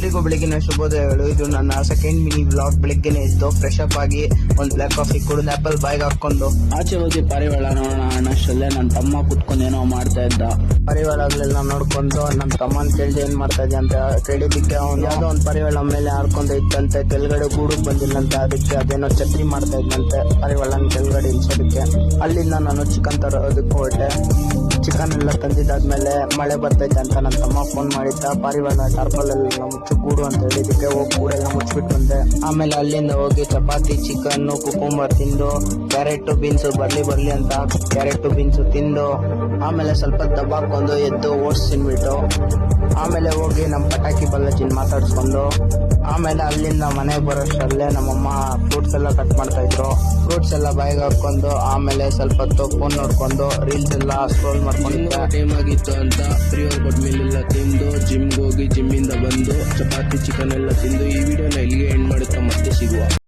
ಎಲ್ರಿಗೂ ಬೆಳಗಿನ ಶುಭೋದಯಗಳು. ಇದು ನನ್ನ ಸೆಕೆಂಡ್ ಮಿನಿ ವ್ಲಾಗ್. ಬೆಳಗ್ಗೆನೆ ಎದ್ದು ಫ್ರೆಶ್ ಅಪ್ ಆಗಿ ಒಂದು ಬ್ಲಾಕ್ ಕಾಫಿ ಕುಡಿದು ಆಪಲ್ ಬಾಯ್ಗೆ ಹಾಕೊಂಡು ಆಚೆ ಹೋಗಿ ಪಾರಿವಾಳ ನೋಡೋಣ ಅನ್ನಷ್ಟಲ್ಲೇ ನನ್ನ ತಮ್ಮ ಕುತ್ಕೊಂಡು ಏನೋ ಮಾಡ್ತಾ ಇದ್ದ. ಪರಿವಾರಗಳೆಲ್ಲ ನೋಡ್ಕೊಂಡು ನಮ್ಮ ತಮ್ಮನ ಕೇಳಿದೆ ಏನ್ ಮಾಡ್ತಾ ಇದ್ದೆ ಅಂತ ಕೇಳಿದ್ದಕ್ಕೆ ಅವ್ನು ಯಾವ್ದೋ ಒಂದು ಪರಿವಾಳ ಮೇಲೆ ಹಾರ್ಕೊಂಡು ಇತ್ತಂತೆ. ಕೆಳಗಡೆ ಗೂಡು ಬಂದಿಲ್ಲಂತೆ, ಅದಕ್ಕೆ ಅದೇನೋ ಛತ್ರಿ ಮಾಡ್ತಾ ಇದ್ದಂತೆ ಪರಿವಾಳನ ಕೆಳಗಡೆ ಇಳಿಸೋದಕ್ಕೆ. ಅಲ್ಲಿಂದ ನಾನು ಚಿಕನ್ ತರೋದಕ್ಕೆ ಹೊರಟೆ. ಚಿಕನ್ ಎಲ್ಲ ತಂದಿದ್ದಾದ್ಮೇಲೆ ಮಳೆ ಬರ್ತೈತೆ ಅಂತ ನನ್ನ ತಮ್ಮ ಫೋನ್ ಮಾಡಿದ್ದ. ಪಾರಿವಾಳ ಟಾರ್ಪಲ್ ಎಲ್ಲ ಮುಚ್ಚು ಗೂಡು ಅಂತ ಹೇಳಿದಕ್ಕೆ ಹೋಗಿ ಗೂಡೆಲ್ಲ ಮುಚ್ಚಿಬಿಟ್ಟು ಬಂದೆ. ಆಮೇಲೆ ಅಲ್ಲಿಂದ ಹೋಗಿ ಚಪಾತಿ, ಚಿಕನ್, ಕುಕುಂಬರ್ ತಿಂದು, ಕ್ಯಾರೆಟ್ ಬೀನ್ಸು ಬರ್ಲಿ ಅಂತ ಕ್ಯಾರೆಟ್ ಬೀನ್ಸು ತಿಂದು, ಆಮೇಲೆ ಸ್ವಲ್ಪ ದಬ್ಬಾಕೊಂಡು ಎದ್ದು ಓಟ್ಸ್ ತಿನ್ಬಿಟ್ಟು, ಆಮೇಲೆ ಹೋಗಿ ನಮ್ಮ ಪಟಾಕಿ ಬಲ್ಲಜಿನ್ ಮಾತಾಡ್ಸ್ಕೊಂಡು, ಆಮೇಲೆ ಅಲ್ಲಿಂದ ಮನೆಗೆ ಬರೋಷ್ಟಲ್ಲೇ ನಮ್ಮಮ್ಮ ಫ್ರೂಟ್ಸ್ ಎಲ್ಲ ಕಟ್ ಮಾಡ್ತಾ ಇದ್ರು. ಫ್ರೂಟ್ಸ್ ಎಲ್ಲ ಬಾಯಿಗೆ ಹಾಕೊಂಡು ಆಮೇಲೆ ಸ್ವಲ್ಪ ಹೊತ್ತು ಫೋನ್ ನೋಡ್ಕೊಂಡು ರೀಲ್ಸ್ ಎಲ್ಲ ಸ್ಕ್ರೋಲ್ ಮಾಡ್ಕೊಂಡು ಟೈಮ್ ಆಗಿತ್ತು ಅಂತ ಪ್ರೀ ವರ್ಕೌಟ್ ಮೀಲ್ ಎಲ್ಲ ತಿಂದು ಜಿಮ್ಗೆ ಹೋಗಿ ಜಿಮ್ಮಿಂದ ಬಂದು ಚಪಾತಿ ಚಿಕನ್ ಎಲ್ಲ ತಿಂದು ಈ ವಿಡಿಯೋನ ಇಲ್ಲಿಗೆ ಎಂಡ್ ಮಾಡುತ್ತಾ ಮತ್ತೆ ಸಿಗುವ.